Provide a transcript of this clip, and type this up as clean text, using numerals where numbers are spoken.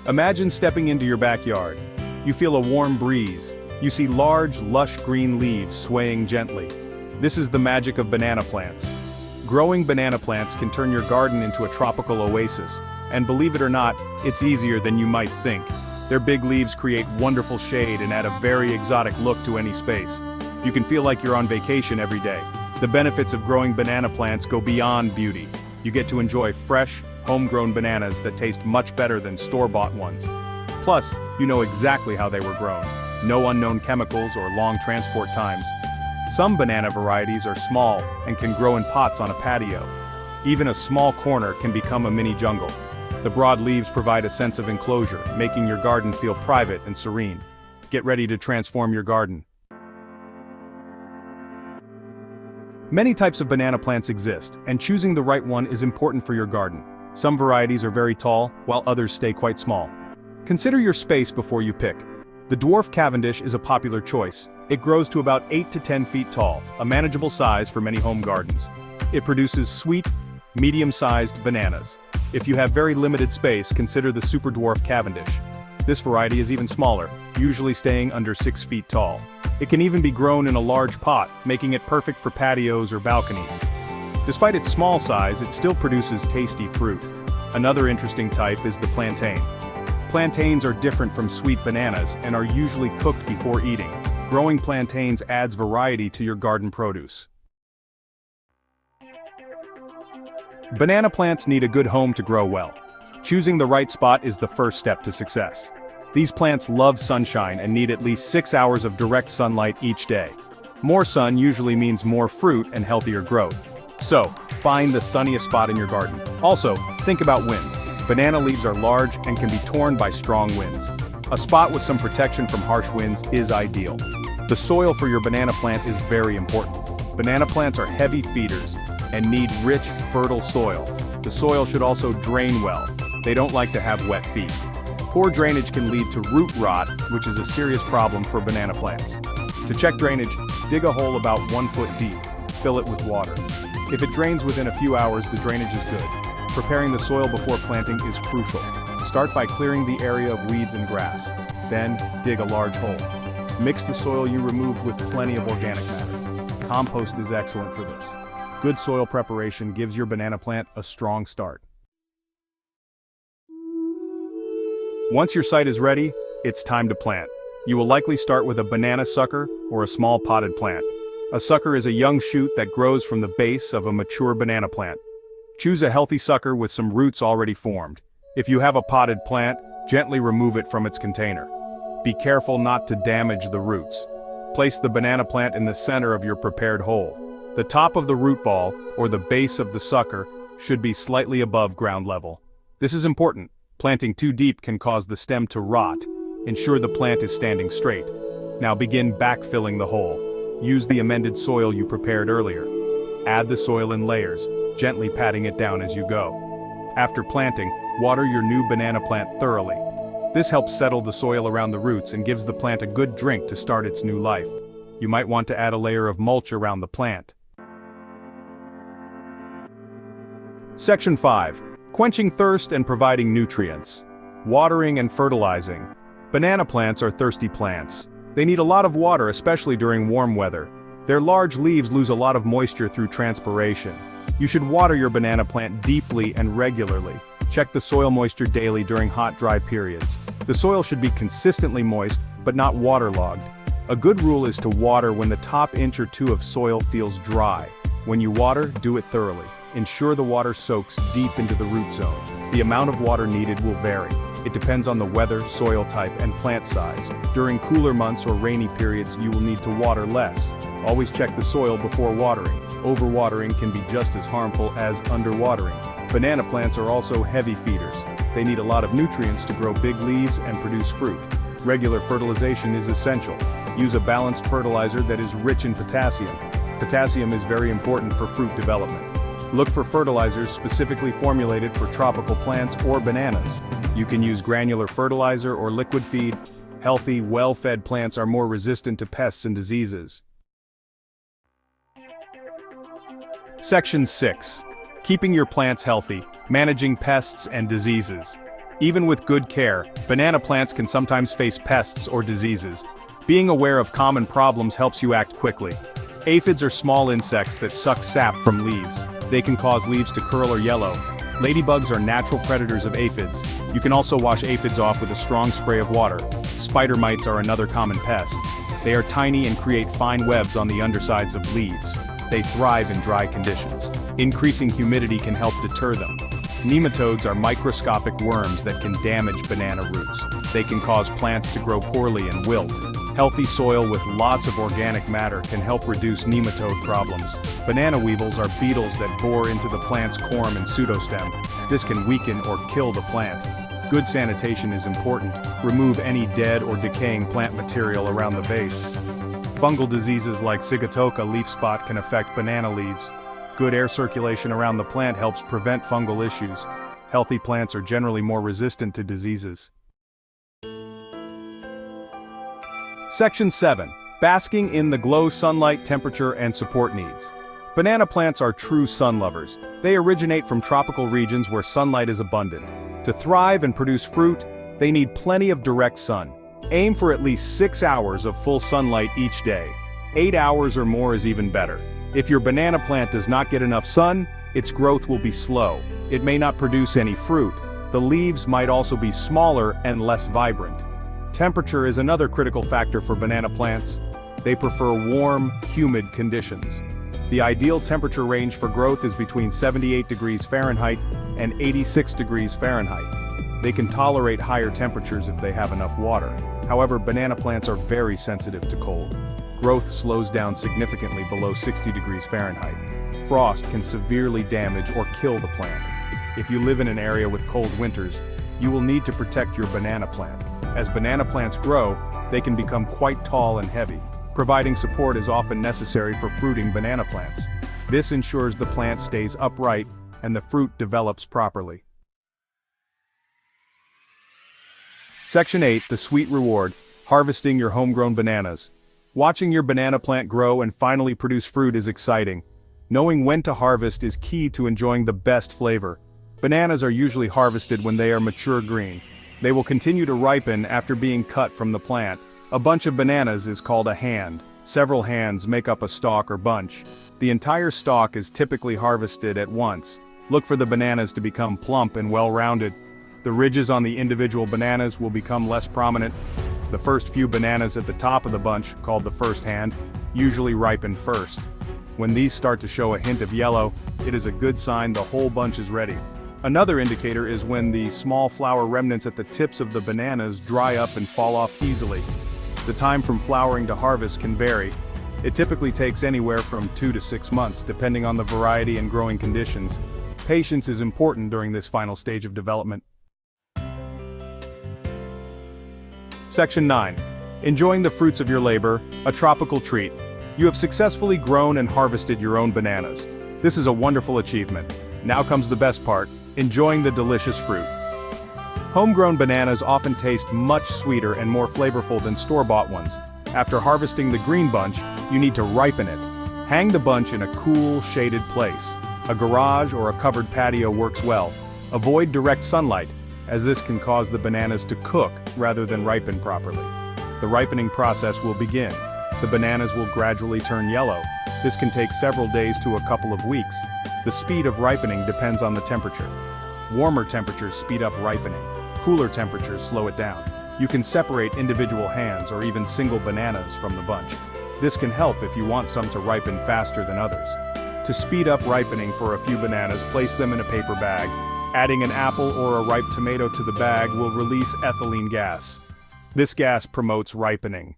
Imagine stepping into your backyard. You feel a warm breeze. You see large, lush green leaves swaying gently. This is the magic of banana plants. Growing banana plants can turn your garden into a tropical oasis, and believe it or not, it's easier than you might think. Their big leaves create wonderful shade and add a very exotic look to any space. You can feel like you're on vacation every day. The benefits of growing banana plants go beyond beauty. You get to enjoy fresh, homegrown bananas that taste much better than store-bought ones. Plus, you know exactly how they were grown. No unknown chemicals or long transport times. Some banana varieties are small and can grow in pots on a patio. Even a small corner can become a mini jungle. The broad leaves provide a sense of enclosure, making your garden feel private and serene. Get ready to transform your garden. Many types of banana plants exist, and choosing the right one is important for your garden. Some varieties are very tall, while others stay quite small. Consider your space before you pick. The dwarf Cavendish is a popular choice. It grows to about 8 to 10 feet tall, a manageable size for many home gardens. It produces sweet, medium-sized bananas. If you have very limited space, consider the super dwarf Cavendish. This variety is even smaller, usually staying under 6 feet tall. It can even be grown in a large pot, making it perfect for patios or balconies. Despite its small size, it still produces tasty fruit. Another interesting type is the plantain. Plantains are different from sweet bananas and are usually cooked before eating. Growing plantains adds variety to your garden produce. Banana plants need a good home to grow well. Choosing the right spot is the first step to success. These plants love sunshine and need at least 6 hours of direct sunlight each day. More sun usually means more fruit and healthier growth. So, find the sunniest spot in your garden. Also, think about wind. Banana leaves are large and can be torn by strong winds. A spot with some protection from harsh winds is ideal. The soil for your banana plant is very important. Banana plants are heavy feeders and need rich, fertile soil. The soil should also drain well. They don't like to have wet feet. Poor drainage can lead to root rot, which is a serious problem for banana plants. To check drainage, dig a hole about 1 foot deep. Fill it with water. If it drains within a few hours, the drainage is good. Preparing the soil before planting is crucial. Start by clearing the area of weeds and grass. Then, dig a large hole. Mix the soil you removed with plenty of organic matter. Compost is excellent for this. Good soil preparation gives your banana plant a strong start. Once your site is ready, it's time to plant. You will likely start with a banana sucker or a small potted plant. A sucker is a young shoot that grows from the base of a mature banana plant. Choose a healthy sucker with some roots already formed. If you have a potted plant, gently remove it from its container. Be careful not to damage the roots. Place the banana plant in the center of your prepared hole. The top of the root ball, or the base of the sucker, should be slightly above ground level. This is important. Planting too deep can cause the stem to rot. Ensure the plant is standing straight. Now begin backfilling the hole. Use the amended soil you prepared earlier. Add the soil in layers, gently patting it down as you go. After planting, water your new banana plant thoroughly. This helps settle the soil around the roots and gives the plant a good drink to start its new life. You might want to add a layer of mulch around the plant. Section 5. Quenching thirst and providing nutrients. Watering and fertilizing. Banana plants are thirsty plants. They need a lot of water, especially during warm weather. Their large leaves lose a lot of moisture through transpiration. You should water your banana plant deeply and regularly. Check the soil moisture daily during hot, dry periods. The soil should be consistently moist, but not waterlogged. A good rule is to water when the top inch or two of soil feels dry. When you water, do it thoroughly. Ensure the water soaks deep into the root zone. The amount of water needed will vary. It depends on the weather, soil type, and plant size. During cooler months or rainy periods, you will need to water less. Always check the soil before watering. Overwatering can be just as harmful as underwatering. Banana plants are also heavy feeders. They need a lot of nutrients to grow big leaves and produce fruit. Regular fertilization is essential. Use a balanced fertilizer that is rich in potassium. Potassium is very important for fruit development. Look for fertilizers specifically formulated for tropical plants or bananas. You can use granular fertilizer or liquid feed. Healthy, well-fed plants are more resistant to pests and diseases. Section 6. Keeping your plants healthy, managing pests and diseases. Even with good care, banana plants can sometimes face pests or diseases. Being aware of common problems helps you act quickly. Aphids are small insects that suck sap from leaves. They can cause leaves to curl or yellow. Ladybugs are natural predators of aphids. You can also wash aphids off with a strong spray of water. Spider mites are another common pest. They are tiny and create fine webs on the undersides of leaves. They thrive in dry conditions. Increasing humidity can help deter them. Nematodes are microscopic worms that can damage banana roots. They can cause plants to grow poorly and wilt. Healthy soil with lots of organic matter can help reduce nematode problems. Banana weevils are beetles that bore into the plant's corm and pseudostem. This can weaken or kill the plant. Good sanitation is important. Remove any dead or decaying plant material around the base. Fungal diseases like Sigatoka leaf spot can affect banana leaves. Good air circulation around the plant helps prevent fungal issues. Healthy plants are generally more resistant to diseases. Section 7. Basking in the glow, sunlight, temperature, and support needs. Banana plants are true sun lovers. They originate from tropical regions where sunlight is abundant. To thrive and produce fruit, they need plenty of direct sun. Aim for at least 6 hours of full sunlight each day. 8 hours or more is even better. If your banana plant does not get enough sun, its growth will be slow. It may not produce any fruit. The leaves might also be smaller and less vibrant. Temperature is another critical factor for banana plants. They prefer warm, humid conditions. The ideal temperature range for growth is between 78 degrees Fahrenheit and 86 degrees Fahrenheit. They can tolerate higher temperatures if they have enough water. However, banana plants are very sensitive to cold. Growth slows down significantly below 60 degrees Fahrenheit. Frost can severely damage or kill the plant. If you live in an area with cold winters, you will need to protect your banana plant. As banana plants grow, they can become quite tall and heavy. Providing support is often necessary for fruiting banana plants. This ensures the plant stays upright and the fruit develops properly. Section 8. The Sweet Reward. Harvesting your homegrown bananas. Watching your banana plant grow and finally produce fruit is exciting. Knowing when to harvest is key to enjoying the best flavor. Bananas are usually harvested when they are mature green. They will continue to ripen after being cut from the plant. A bunch of bananas is called a hand. Several hands make up a stalk or bunch. The entire stalk is typically harvested at once. Look for the bananas to become plump and well-rounded. The ridges on the individual bananas will become less prominent. The first few bananas at the top of the bunch, called the first hand, usually ripen first. When these start to show a hint of yellow, it is a good sign the whole bunch is ready. Another indicator is when the small flower remnants at the tips of the bananas dry up and fall off easily. The time from flowering to harvest can vary. It typically takes anywhere from 2 to 6 months, depending on the variety and growing conditions. Patience is important during this final stage of development. Section 9. Enjoying the fruits of your labor, a tropical treat. You have successfully grown and harvested your own bananas. This is a wonderful achievement. Now comes the best part, enjoying the delicious fruit. Homegrown bananas often taste much sweeter and more flavorful than store-bought ones. After harvesting the green bunch, you need to ripen it. Hang the bunch in a cool, shaded place. A garage or a covered patio works well. Avoid direct sunlight, as this can cause the bananas to cook rather than ripen properly. The ripening process will begin. The bananas will gradually turn yellow. This can take several days to a couple of weeks. The speed of ripening depends on the temperature. Warmer temperatures speed up ripening. Cooler temperatures slow it down. You can separate individual hands or even single bananas from the bunch. This can help if you want some to ripen faster than others. To speed up ripening for a few bananas, place them in a paper bag. Adding an apple or a ripe tomato to the bag will release ethylene gas. This gas promotes ripening.